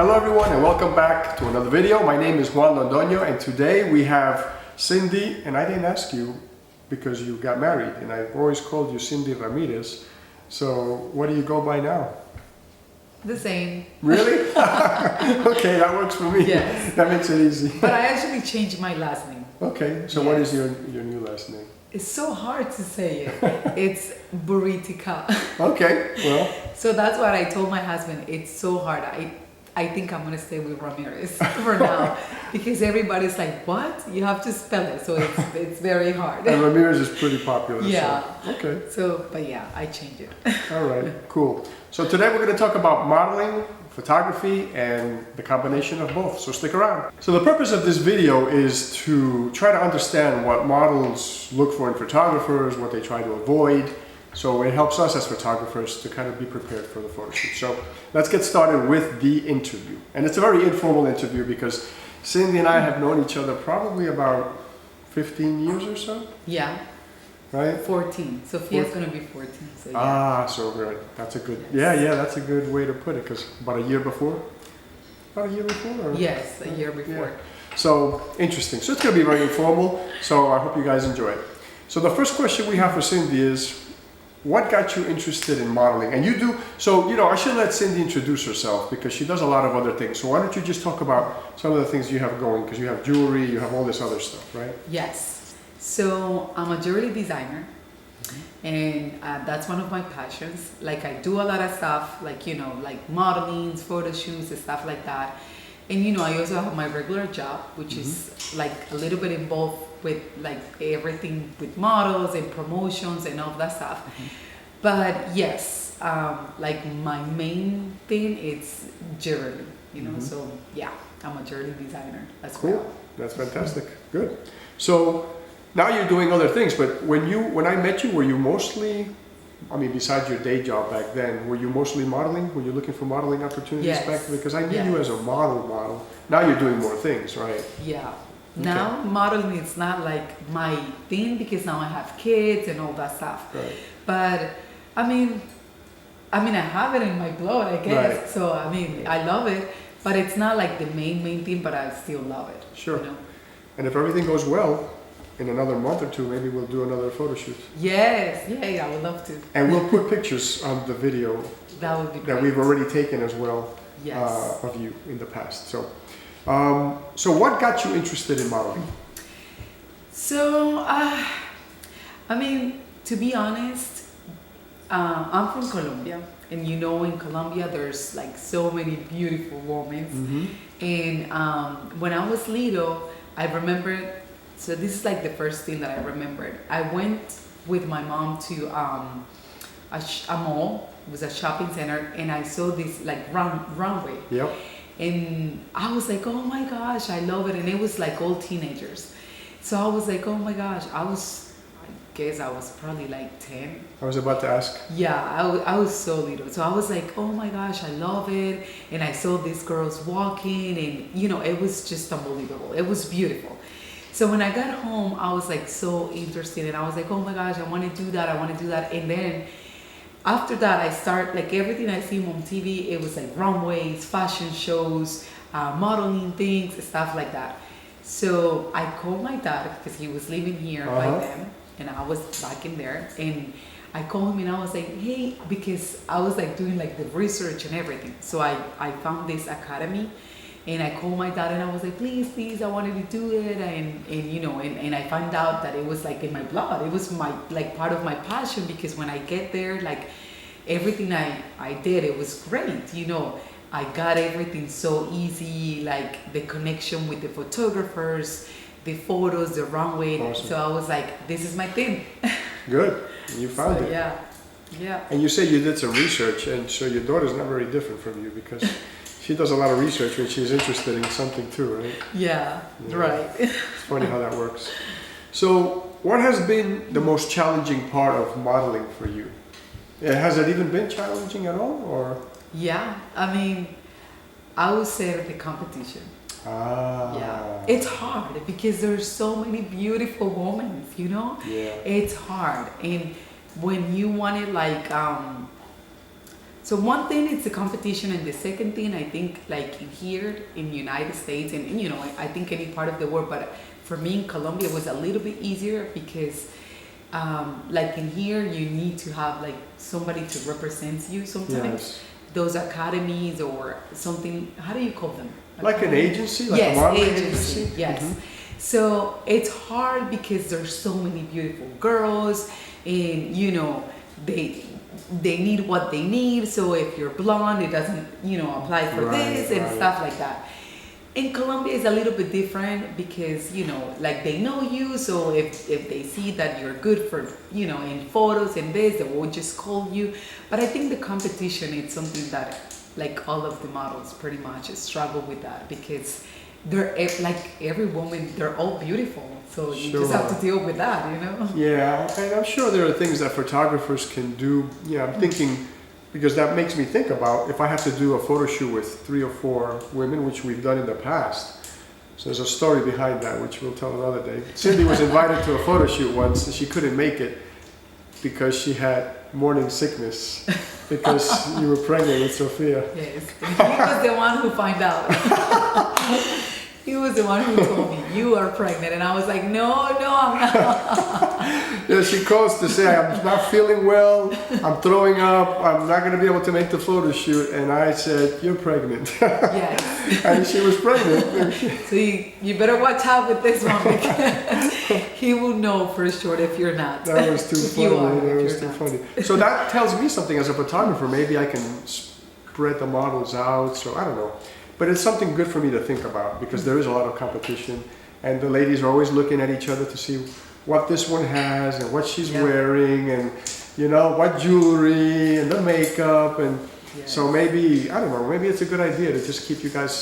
Hello everyone and welcome back to another video. My name is Juan Londoño and today we have Sindy, and I didn't ask you because you got married and I've always called you Sindy Ramirez. So what do you go by now? The same. Really? Okay, that works for me. Yes. That makes it easy. But I actually changed my last name. Okay, so what is your new last name? It's so hard to say it. It's Buritica. Okay, well. So that's what I told my husband. It's so hard. I think I'm gonna stay with Ramirez for now because everybody's like, what? You have to spell it. So it's very hard. And Ramirez is pretty popular. Yeah. So, okay. So, but yeah, I changed it. All right, cool. So today we're going to talk about modeling, photography, and the combination of both. So stick around. So the purpose of this video is to try to understand what models look for in photographers, what they try to avoid. So it helps us as photographers to kind of be prepared for the photo shoot. So let's get started with the interview. And it's a very informal interview because Sindy and I have known each other probably about 15 years or so. Yeah. Right? 14. Sophia's going to be 14. So yeah. Ah, so good. That's a good, yeah, that's a good way to put it because about a year before? About a year before? Or? Yes, a year before. Yeah. So, interesting. So it's going to be very informal, so I hope you guys enjoy it. So the first question we have for Sindy is, what got you interested in modeling? And you do, so, you know, I should let Sindy introduce herself because she does a lot of other things. So why don't you just talk about some of the things you have going, because you have jewelry, you have all this other stuff, right? Yes. So I'm a jewelry designer, and that's one of my passions. Like I do a lot of stuff, like, you know, like modeling, photo shoots and stuff like that. And, you know, I also have my regular job, which is like a little bit involved with like everything with models and promotions and all of that stuff. But yes, like my main thing is jewelry, you know, so yeah, I'm a jewelry designer as well. Cool, that's fantastic, good. So now you're doing other things, but when I met you, were you mostly, I mean, besides your day job back then, were you mostly modeling? Were you looking for modeling opportunities Yes. back then? Because I knew you as a model. Now you're doing more things, right? Yeah. Now modeling is not like my thing because now I have kids and all that stuff. Right. But I mean I have it in my blood, I guess. Right. So I mean, I love it, but it's not like the main thing. But I still love it. Sure. You know? And if everything goes well, in another month or two, maybe we'll do another photo shoot. Yes. Yeah, I would love to. And we'll put pictures on the video That would be great. that we've already taken as well Yes. of you in the past. So, so what got you interested in modeling? So, I mean, to be honest, I'm from Colombia, and you know, in Colombia, there's like so many beautiful women. And when I was little, I remember. So this is like the first thing that I remembered. I went with my mom to a mall. It was a shopping center, and I saw this like runway. Yep. And I was like, oh my gosh, I love it. And it was like all teenagers. So I was like, oh my gosh, I guess I was probably like 10. I was about to ask. Yeah, I was so little. So I was like, oh my gosh, I love it. And I saw these girls walking, and you know, it was just unbelievable. It was beautiful. So when I got home, I was like so interested, and I was like, oh my gosh, I want to do that. And then after that, I start like everything I see on TV, it was like runways, fashion shows, modeling things, stuff like that. So I called my dad because he was living here by then, and I was back in there, and I called him and I was like, hey, because I was like doing like the research and everything. So I found this academy, and I called my dad and I was like, please, I wanted to do it. And you know, and I found out that it was like in my blood. It was my, like part of my passion, because when I get there, like everything I did, it was great. You know, I got everything so easy, like the connection with the photographers, the photos, the runway. Awesome. So I was like, this is my thing. Good, you found So, it. yeah. And you say you did some research, and so your daughter's not very different from you because she does a lot of research when she's interested in something too, right? Yeah. Right. It's funny how that works. So what has been the most challenging part of modeling for you? Has it even been challenging at all, or? Yeah, I mean, I would say the competition. Yeah, it's hard because there's so many beautiful women, you know? Yeah. It's hard. And when you want it like, So one thing is the competition, and the second thing I think, like here in the United States, and you know, I think any part of the world, but for me in Colombia it was a little bit easier because like in here you need to have like somebody to represent you sometimes. Yes. Those academies or something, how do you call them? Like an agency, like Yes, a modeling agency. agency. Yes. Mhm. So it's hard because there's so many beautiful girls, and you know they need what they need. So if you're blonde, it doesn't, you know, apply for Right, this and right. stuff like that. In Colombia, it's a little bit different because, you know, like they know you. So if they see that you're good for, you know, in photos and this, they will just call you. But I think the competition is something that like all of the models pretty much struggle with that because they're like every woman, they're all beautiful. So you just have to deal with that, you know? Yeah, and I'm sure there are things that photographers can do. Yeah, I'm thinking, because that makes me think about if I have to do a photo shoot with 3 or 4 women, which we've done in the past. So there's a story behind that, which we'll tell another day. Cindy was invited to a photo shoot once, and she couldn't make it because she had morning sickness because you were pregnant with Sophia. Yes. And he was the one who found out. He was the one who told me, you are pregnant. And I was like, no, I'm not. Yeah, she calls to say, I'm not feeling well, I'm throwing up, I'm not going to be able to make the photo shoot. And I said, you're pregnant. Yes. And she was pregnant. So you better watch out with this one because he will know for sure if you're not. That was too If funny. you are, That if was you're too not. funny. So that tells me something as a photographer. Maybe I can spread the models out. So I don't know. But it's something good for me to think about because there is a lot of competition. And the ladies are always looking at each other to see what this one has and what she's wearing and, you know, what jewelry and the makeup. And so maybe, I don't know, maybe it's a good idea to just keep you guys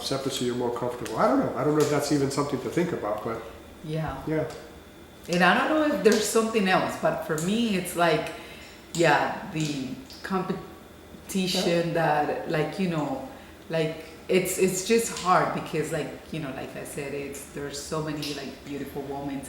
separate so you're more comfortable. I don't know. I don't know if that's even something to think about, but Yeah. yeah. And I don't know if there's something else, but for me, it's like, the competition that, like, you know, like it's just hard because, like, you know, like I said, there's so many like beautiful women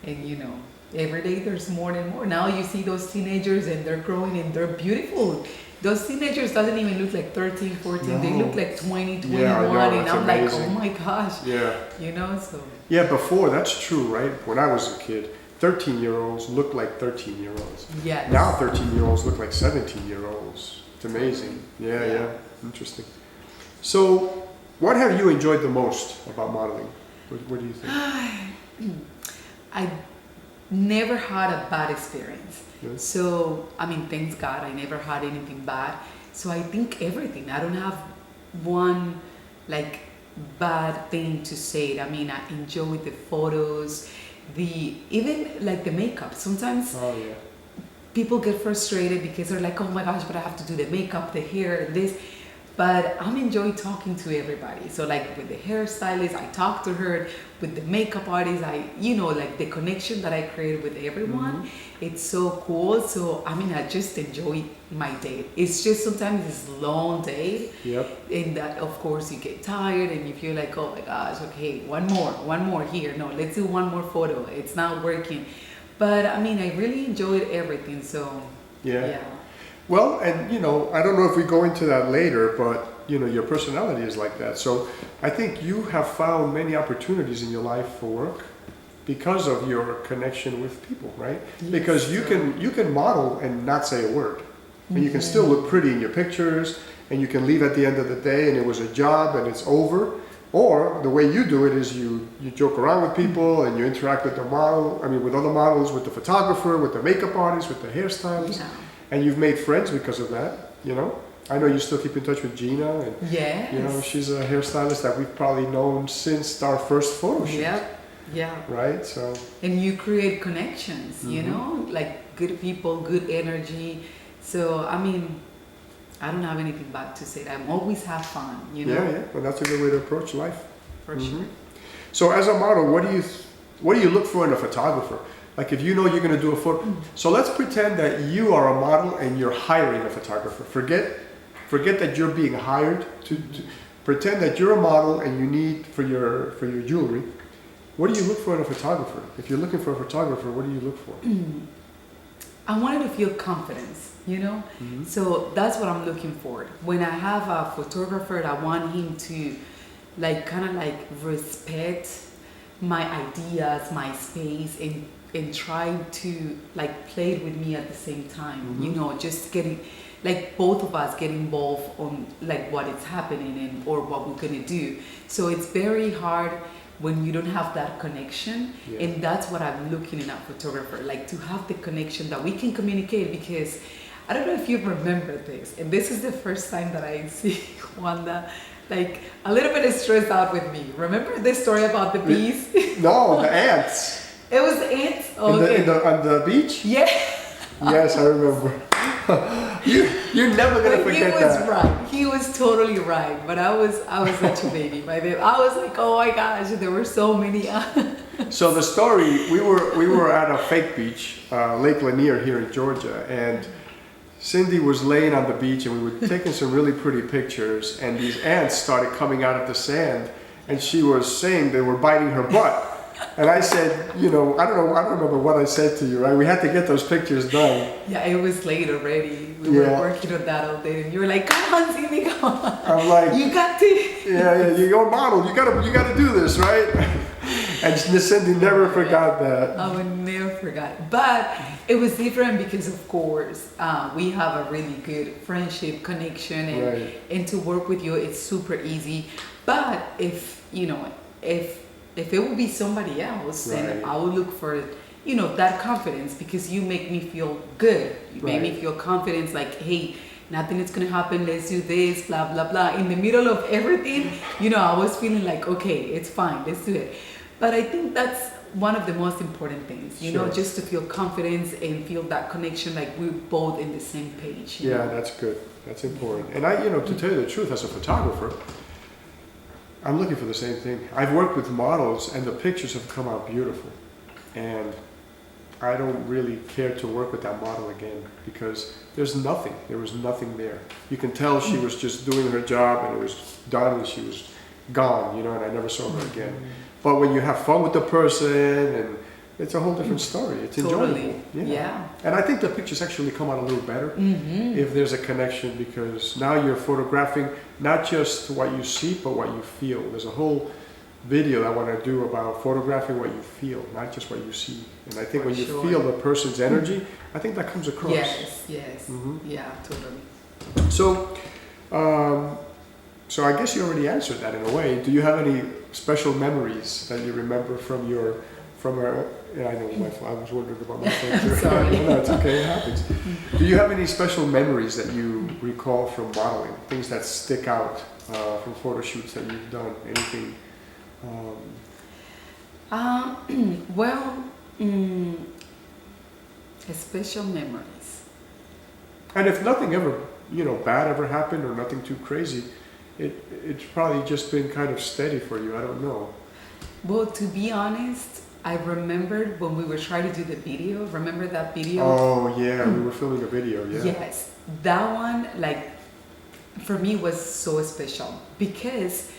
and you know, every day there's more and more. Now you see those teenagers and they're growing and they're beautiful. Those teenagers doesn't even look like 13, 14. No. They look like 20, 21, Yeah, I know, and it's I'm amazing. like, oh my gosh, Yeah. you know. So Yeah, before, that's true, right? When I was a kid, 13-year-olds looked like 13-year-olds. yeah. Now 13-year-olds look like 17-year-olds. It's amazing. Yeah, Yeah. yeah. Interesting. So, what have you enjoyed the most about modeling? What do you think? I never had a bad experience. Yes. So, I mean, thanks God, I never had anything bad. So I think everything. I don't have one like bad thing to say. I mean, I enjoyed the photos, even like the makeup. Sometimes Oh, yeah. people get frustrated because they're like, oh my gosh, but I have to do the makeup, the hair, and this. But I'm enjoying talking to everybody. So like with the hairstylist, I talk to her. With the makeup artist, you know, like the connection that I created with everyone, it's so cool. So I mean, I just enjoy my day. It's just sometimes it's a long day. Yep. And that, of course, you get tired and you feel like, oh my gosh, okay, one more here. No, let's do one more photo. It's not working. But I mean, I really enjoyed everything. So Yeah. Well, and you know, I don't know if we go into that later, but you know, your personality is like that. So I think you have found many opportunities in your life for work because of your connection with people, right? Yes, Because you can model and not say a word. And you can still look pretty in your pictures, and you can leave at the end of the day and it was a job and it's over. Or the way you do it is you joke around with people and you interact with the model, with other models, with the photographer, with the makeup artist, with the hairstylist. Yeah. And you've made friends because of that, you know? I know you still keep in touch with Gina, and Yes. you know, she's a hairstylist that we've probably known since our first photo shoot. Yep. Yeah. Right? So And you create connections, you know, like good people, good energy. So I mean, I don't have anything bad to say. I always have fun, you know. yeah. Well, that's a good way to approach life. For sure. So as a model, what do you look for in a photographer? Like if you know you're going to do a photo. So let's pretend that you are a model and you're hiring a photographer. Forget that you're being hired to pretend that you're a model and you need for your jewelry. What do you look for in a photographer? If you're looking for a photographer, what do you look for? I wanted to feel confidence, you know? So that's what I'm looking for. When I have a photographer, I want him to like kind of like respect my ideas, my space, and try to like play it with me at the same time, you know, just getting like both of us get involved on like what is happening and or what we're gonna do. So it's very hard when you don't have that connection, and that's what I'm looking in a photographer, like to have the connection that we can communicate. Because I don't know if you remember this, and this is the first time that I see Wanda like a little bit stressed out with me. Remember this story about the bees? No, the ants. It was ants. Okay. On the beach? Yeah. Yes, I remember. You're never gonna forget that. He was right. He was totally right. But I was such a baby by then. I was like, oh my gosh, there were so many. So the story, we were at a fake beach, Lake Lanier here in Georgia, and Cindy was laying on the beach, and we were taking some really pretty pictures, and these ants started coming out of the sand, and she was saying they were biting her butt. And I said, you know, I don't remember what I said to you, right? We had to get those pictures done. Yeah, it was late already. We were working on that all day, and you were like, "Come on, Cindy, come on." I'm like, "You got to." Yeah, you're a model. You gotta do this, right? And Cindy never forgot that. I would never forget. But it was different because, of course, we have a really good friendship connection, and and to work with you, it's super easy. But if you know, if it would be somebody else, then I would look for, you know, that confidence, because you make me feel good. You make me feel confidence, like, hey, nothing is gonna happen, let's do this, blah, blah, blah. In the middle of everything, you know, I was feeling like, okay, it's fine, let's do it. But I think that's one of the most important things, you know, just to feel confidence and feel that connection, like we're both in the same page. You know? That's good. That's important. And I, you know, to tell you the truth, as a photographer, I'm looking for the same thing. I've worked with models, and the pictures have come out beautiful. And I don't really care to work with that model again, because there was nothing there. You can tell she was just doing her job, and it was done, and she was gone, you know, and I never saw her again. But when you have fun with the person, and it's a whole different story. It's enjoyable. Yeah. And I think the pictures actually come out a little better if there's a connection, because now you're photographing not just what you see, but what you feel. There's a whole video that I want to do about photographing what you feel, not just what you see. And I think when you feel the person's energy, I think that comes across. Yes. Yeah, totally. So, so I guess you already answered that in a way. Do you have any special memories that you remember from her? Yeah, I know. I was wondering about my friend. Sorry. No, it's okay. It happens. Do you have any special memories that you recall from modeling? Things that stick out from photo shoots that you've done? Anything? Well, special memories. And if nothing ever, you know, bad ever happened, or nothing too crazy, it's probably just been kind of steady for you. I don't know. Well, to be honest, I remembered when we were trying to do the video. Remember that video? Oh yeah, we were filming a video. Yeah. Yes, that one, like, for me was so special, because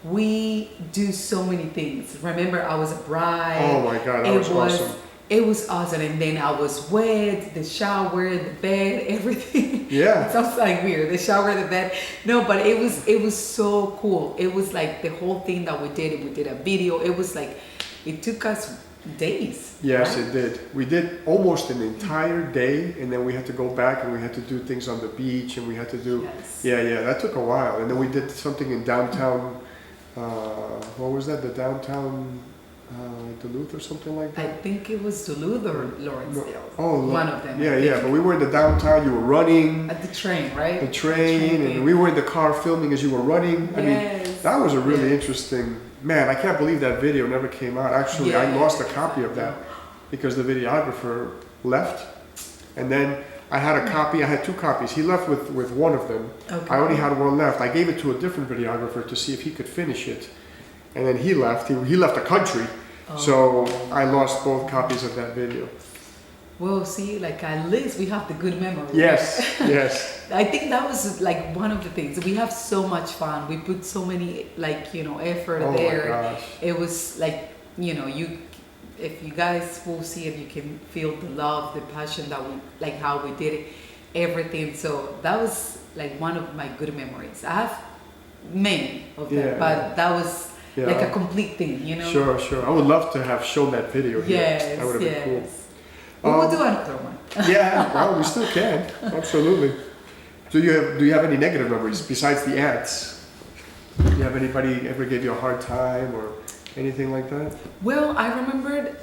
we do so many things. Remember, I was a bride. Oh my God, that was awesome. It was awesome, and then I was wet, the shower, the bed, everything. Yeah. It sounds like weird, the shower, the bed. No, but it was so cool. It was like the whole thing that we did a video. It was like, it took us days. Yes, right? It did. We did almost an entire day, and then we had to go back, and we had to do things on the beach, and we had to do, that took a while. And then we did something in downtown, what was that, the downtown Duluth or something like that? I think it was Duluth or Lawrencedale. Oh, one of them. Yeah, but we were in the downtown, you were running. At the train, right? The train, and we were in the car filming as you were running. I mean, that was a really interesting, man, I can't believe that video never came out. Actually, I lost a copy of that because the videographer left, and then I had a copy, I had two copies. He left with one of them. Okay. I only had one left. I gave it to a different videographer to see if he could finish it. And then he left. He left the country. So I lost both copies of that video. Well, see, like, at least we have the good memory. Yes, yes. I think that was like one of the things. We have so much fun. We put so many, like, you know, effort there. My gosh. It was like, you know, if you guys will see it, you can feel the love, the passion that we, like how we did it, everything. So that was like one of my good memories. I have many of them, Yeah, but that was Yeah. like a complete thing, you know? Sure, sure. I would love to have shown that video here. Yes, That would have been cool. yes. We will do another one. Yeah, well, we still can. Absolutely. Do you have any negative memories besides the ads? Do you have anybody ever gave you a hard time or anything like that? Well, I remembered.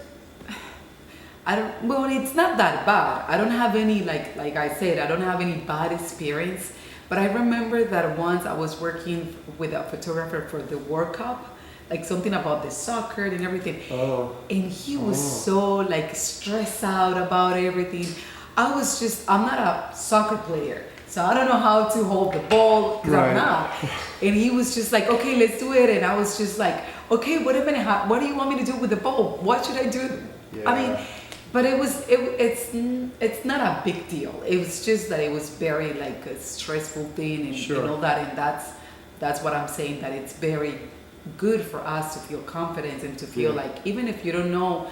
Well, it's not that bad. I don't have any like I said, I don't have any bad experience. But I remember that once I was working with a photographer for the World Cup, like something about the soccer and everything. Oh. And he was so like stressed out about everything. I'm not a soccer player, so I don't know how to hold the ball because Right. I'm not. And he was just like, okay, let's do it. And I was just like, okay, wait a minute, what do you want me to do with the ball? What should I do? I mean, Yeah. but it's not a big deal. It was just that it was very like a stressful thing and, Sure. and all that. And that's what I'm saying, that it's very good for us to feel confident and to feel Yeah. like, even if you don't know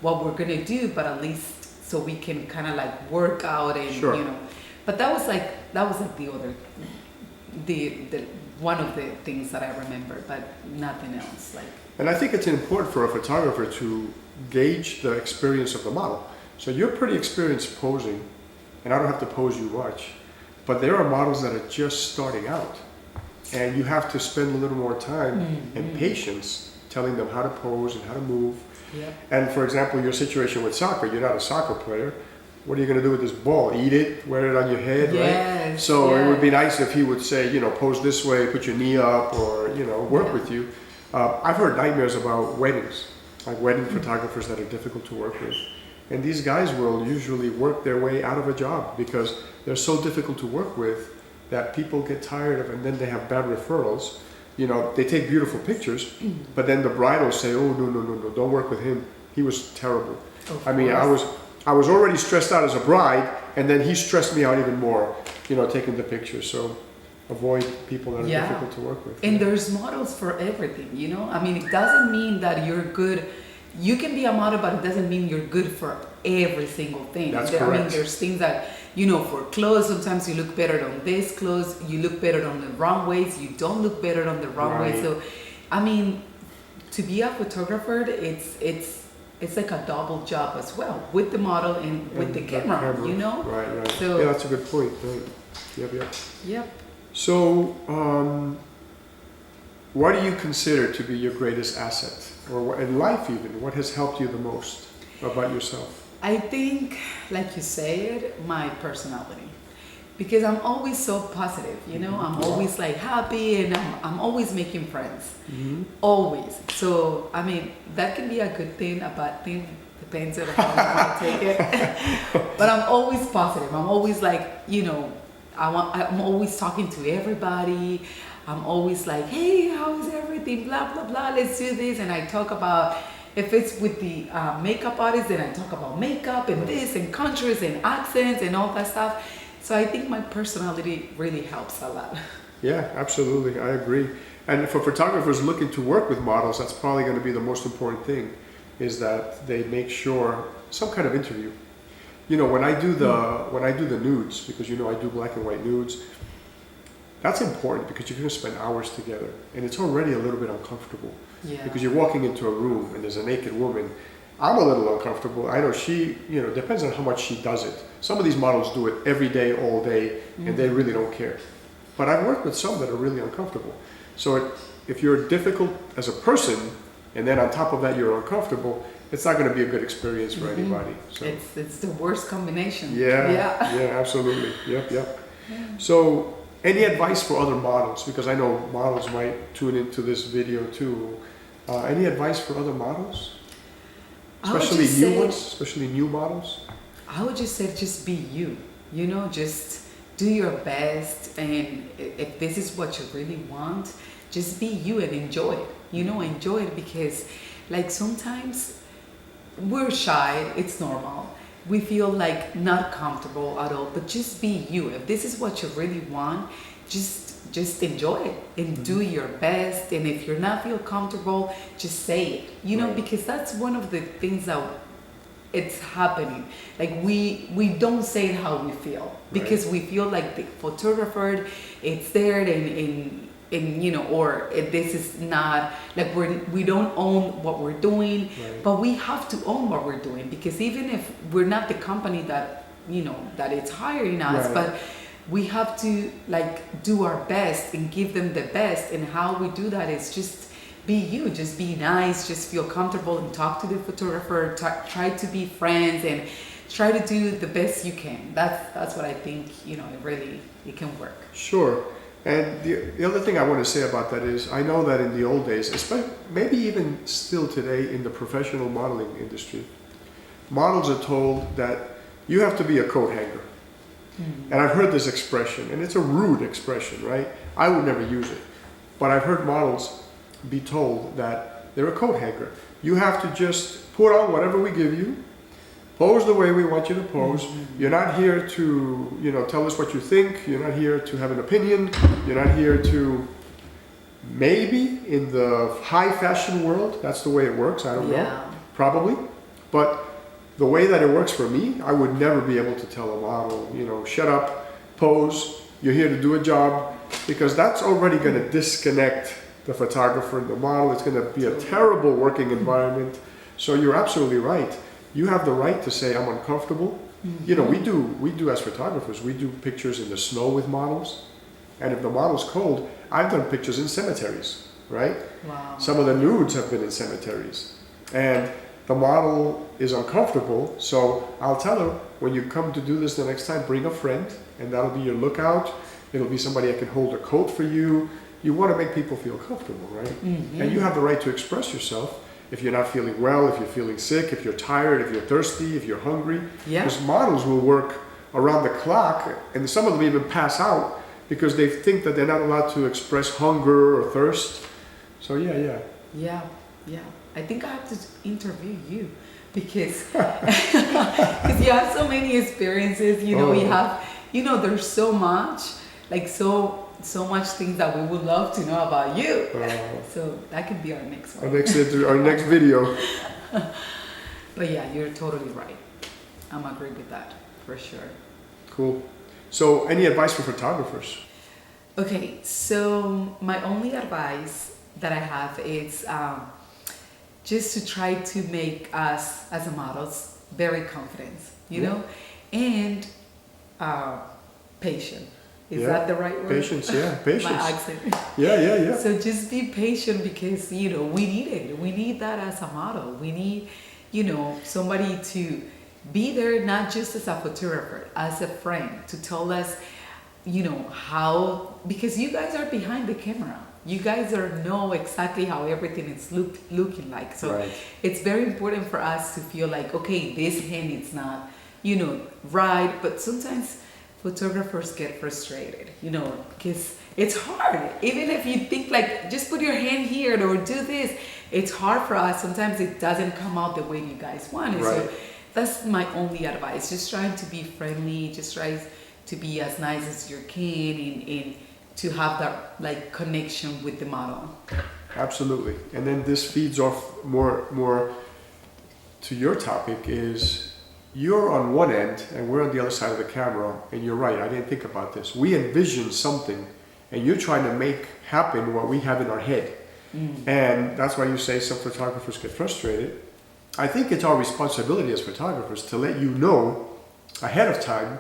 what we're gonna do, but at least so we can kind of like work out and Sure. you know. But that was like the one of the things that I remember, but nothing else. Like, And I think it's important for a photographer to gauge the experience of the model. So you're pretty experienced posing, and I don't have to pose you much, but there are models that are just starting out, and you have to spend a little more time and patience telling them how to pose and how to move. yeah. And for example, your situation with soccer, you're not a soccer player. What are you going to do with this ball? Eat it? Wear it on your head, right? Yes, So it would be yes. nice if he would say, you know, pose this way, put your knee up, or, you know, work Yeah. with you. I've heard nightmares about weddings, like wedding photographers that are difficult to work with. And these guys will usually work their way out of a job because they're so difficult to work with that people get tired of, and then they have bad referrals. You know, they take beautiful pictures, but then the bride will say, oh, no, don't work with him. He was terrible. Of I mean, course. I was already stressed out as a bride, and then he stressed me out even more, you know, taking the pictures. So avoid people that are Yeah. difficult to work with. And Yeah. there's models for everything, you know? I mean, it doesn't mean that you're good. You can be a model, but it doesn't mean you're good for every single thing. That's I mean, correct. there's things that, you know, for clothes, sometimes you look better on this clothes, you look better on the wrong ways, you don't look better on the wrong way. Right. So, I mean, to be a photographer, it's like a double job as well, with the model and with the camera, you know? Right. So- Yeah, that's a good point. Right. Yep. Yep. So, what do you consider to be your greatest asset, or in life even? What has helped you the most about yourself? I think, like you said, my personality, because I'm always so positive, you know. I'm always like happy, and I'm always making friends, always. So I mean, that can be a good thing, a bad thing, depends on how you want to take it. But I'm always positive. I'm always like, you know, I'm always talking to everybody. I'm always like, hey, how is everything? Blah blah blah. Let's do this, and I talk about. If it's with the makeup artist, then I talk about makeup and this and countries and accents and all that stuff. So I think my personality really helps a lot. Yeah, absolutely. I agree. And for photographers looking to work with models, that's probably going to be the most important thing, is that they make sure some kind of interview. You know, when I do the nudes, because you know I do black and white nudes, that's important because you're going to spend hours together, and it's already a little bit uncomfortable. Yeah. Because you're walking into a room and there's a naked woman. I'm a little uncomfortable. I know she, you know, depends on how much she does it. Some of these models do it every day, all day, and they really don't care. But I've worked with some that are really uncomfortable. So if you're difficult as a person, and then on top of that you're uncomfortable, it's not going to be a good experience for anybody. So It's the worst combination. yeah, absolutely. Yep. So any advice for other models? Because I know models might tune into this video too. Any advice for other models? I would Especially just new say- ones, especially new models? I would just say, just be you. You know, just do your best, and if this is what you really want, just be you and enjoy it. You know, enjoy it, because like sometimes we're shy, it's normal. We feel like not comfortable at all, but just be you. If this is what you really want, just just enjoy it and do your best. And if you're not feel comfortable, just say it, you know, because that's one of the things that it's happening. Like we don't say it how we feel because we feel like the photographer, it's there and you know, or this is not like we don't own what we're doing, but we have to own what we're doing, because even if we're not the company that, you know, that it's hiring us, but we have to like do our best and give them the best. And how we do that is just be you, just be nice, just feel comfortable and talk to the photographer, try to be friends and try to do the best you can. That's what I think, you know, it can work. Sure. And the other thing I want to say about that is, I know that in the old days, especially maybe even still today in the professional modeling industry, models are told that you have to be a coat hanger. And I've heard this expression, and it's a rude expression, right? I would never use it. But I've heard models be told that they're a coat hanger. You have to just put on whatever we give you, pose the way we want you to pose. You're not here to, you know, tell us what you think. You're not here to have an opinion. You're not here to, maybe in the high fashion world, that's the way it works. I don't know, probably. But the way that it works for me, I would never be able to tell a model, you know, shut up, pose, you're here to do a job, because that's already going to disconnect the photographer and the model. It's going to be a terrible working environment. So you're absolutely right. You have the right to say, I'm uncomfortable. You know, we do as photographers, we do pictures in the snow with models. And if the model's cold, I've done pictures in cemeteries, right? Wow. Some of the nudes have been in cemeteries. And the model is uncomfortable, so I'll tell her, when you come to do this the next time, bring a friend, and that'll be your lookout. It'll be somebody that can hold a coat for you. You want to make people feel comfortable, right? And you have the right to express yourself if you're not feeling well, if you're feeling sick, if you're tired, if you're thirsty, if you're hungry. Because models will work around the clock, and some of them even pass out because they think that they're not allowed to express hunger or thirst. So Yeah. I think I have to interview you because you have so many experiences, you know, you have, you know, there's so much, like so much things that we would love to know about you. So that could be our next one. Our next video. But yeah, you're totally right. I'm agree with that for sure. Cool. So any advice for photographers? Okay, so my only advice that I have is just to try to make us as a models very confident, you know, and patient. Is that the right word? Patience, patience. My accent. Yeah. So just be patient, because, you know, we need it. We need that as a model. We need, you know, somebody to be there, not just as a photographer, as a friend, to tell us, you know, how, because you guys are behind the camera. You guys know exactly how everything is looking like. So it's very important for us to feel like, okay, this hand is not, you know, right. But sometimes photographers get frustrated, you know, because it's hard. Even if you think like, just put your hand here or do this, it's hard for us. Sometimes it doesn't come out the way you guys want it. So that's my only advice. Just trying to be friendly, just try to be as nice as you can, and to have that like connection with the model. Absolutely. And then this feeds off more to your topic is, you're on one end and we're on the other side of the camera, and you're right, I didn't think about this. We envision something and you're trying to make happen what we have in our head. And that's why you say some photographers get frustrated. I think it's our responsibility as photographers to let you know ahead of time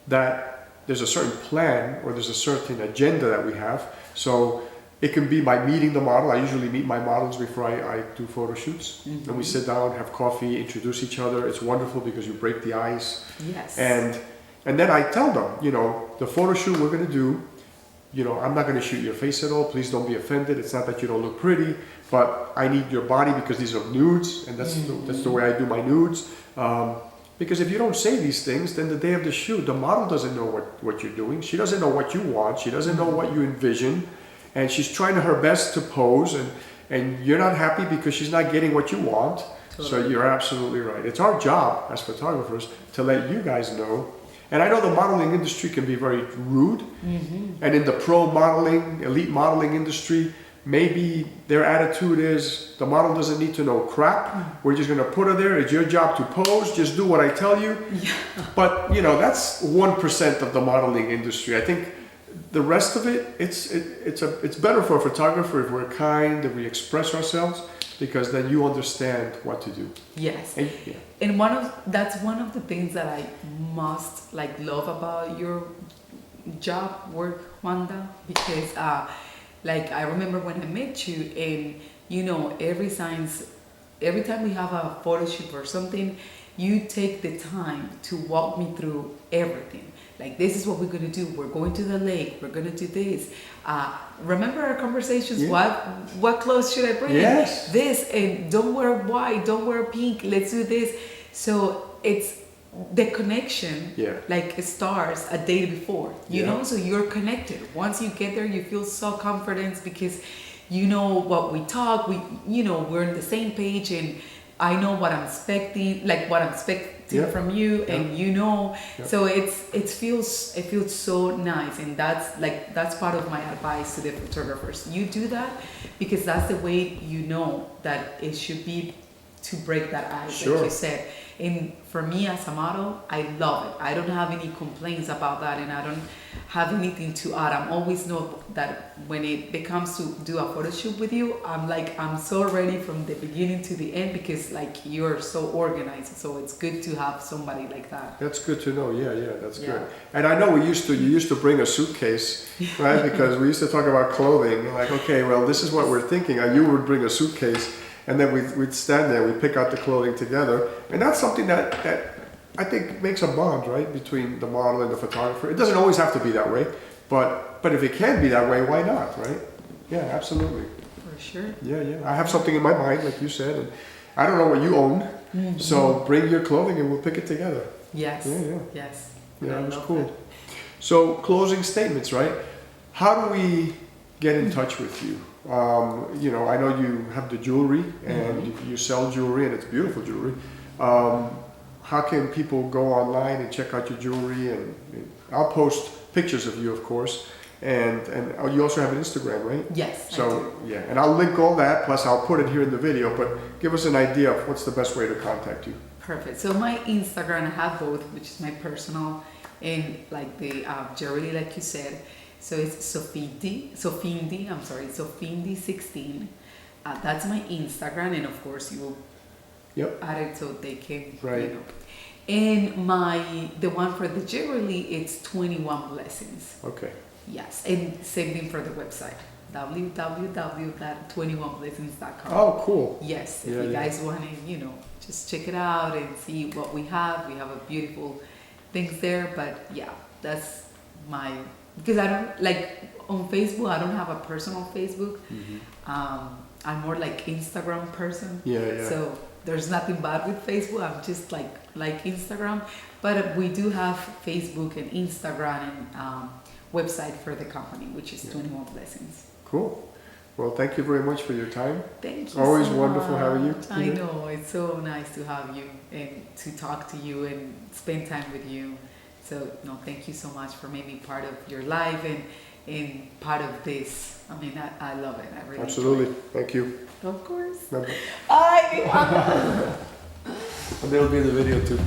that there's a certain plan or there's a certain agenda that we have. So it can be by meeting the model. I usually meet my models before I do photo shoots. And we sit down, have coffee, introduce each other. It's wonderful because you break the ice. Yes. And then I tell them, you know, the photo shoot we're going to do, you know, I'm not going to shoot your face at all. Please don't be offended. It's not that you don't look pretty, but I need your body because these are nudes, and that's the way I do my nudes. Because if you don't say these things, then the day of the shoot, the model doesn't know what you're doing. She doesn't know what you want. She doesn't know what you envision. And she's trying her best to pose, and you're not happy because she's not getting what you want. Totally. So you're absolutely right. It's our job as photographers to let you guys know And I know the modeling industry can be very rude. And in the pro modeling, elite modeling industry, maybe their attitude is the model doesn't need to know crap. We're just going to put her there. It's your job to pose. Just do what I tell you. Yeah. But, you know, that's 1% of the modeling industry. I think the rest of it, it's better for a photographer if we're kind, if we express ourselves, because then you understand what to do. Yes. And, yeah. And that's one of the things that I most love about your job work, Wanda, because I remember when I met you, and you know, every time we have a photo shoot or something, you take the time to walk me through everything. Like, this is what we're gonna do. We're going to the lake. We're gonna do this. Remember our conversations? Yeah. What clothes should I bring? Yes. This, and don't wear white. Don't wear pink. Let's do this. So it's the connection. Yeah. Like, it starts a day before. You know, so you're connected. Once you get there, you feel so confident because you know what we talk. We're on the same page, and I know what I'm expecting. From you, and you know, so it feels so nice, and that's part of my advice to the photographers. You do that because that's the way you know that it should be, to break that ice, like you said. And for me as a model, I love it. I don't have any complaints about that, and I don't have anything to add. I'm always know that when it becomes to do a photo shoot with you, I'm so ready from the beginning to the end, because you're so organized. So it's good to have somebody like that. That's good to know. Yeah, that's good. And I know you used to bring a suitcase, right? Because we used to talk about clothing. Like, okay, well, this is what we're thinking. And you would bring a suitcase, and then we'd stand there, we'd pick out the clothing together. And that's something that I think makes a bond, right, between the model and the photographer. It doesn't always have to be that way, but if it can be that way, why not, right? Yeah, absolutely. For sure. Yeah. I have something in my mind, like you said, and I don't know what you own, so bring your clothing and we'll pick it together. Yes. Yeah. Yes. Yeah, it was cool. That. So, closing statements, right? How do we get in touch with you? I know you have the jewelry, and you sell jewelry, and it's beautiful jewelry. How can people go online and check out your jewelry? And I'll post pictures of you, of course. And you also have an Instagram, right? Yes. So, yeah, and I'll link all that, plus I'll put it here in the video, but give us an idea of what's the best way to contact you. Perfect. So my Instagram, I have both, which is my personal, and the jewelry, like you said. So it's Sofindi 16. That's my Instagram, and of course you add it so they can, right. And the one for the jewelry, it's 21 Blessings. Okay. Yes, and same thing for the website, www.21blessings.com. Oh, cool. Yes, if you guys want to, just check it out and see what we have. We have a beautiful things there, but yeah, that's because I don't on Facebook. I don't have a personal Facebook. I'm more Instagram person. Yeah. So there's nothing bad with Facebook. I'm just like Instagram, but we do have Facebook and Instagram and website for the company, which is 21 Blessings. Cool. Well, thank you very much for your time. Thank you. Always so wonderful having you. I know, it's so nice to have you and to talk to you and spend time with you. So, thank you so much for making part of your life and part of this. I mean, I love it. I really absolutely. enjoy it. Thank you. Of course. And there'll be the video too.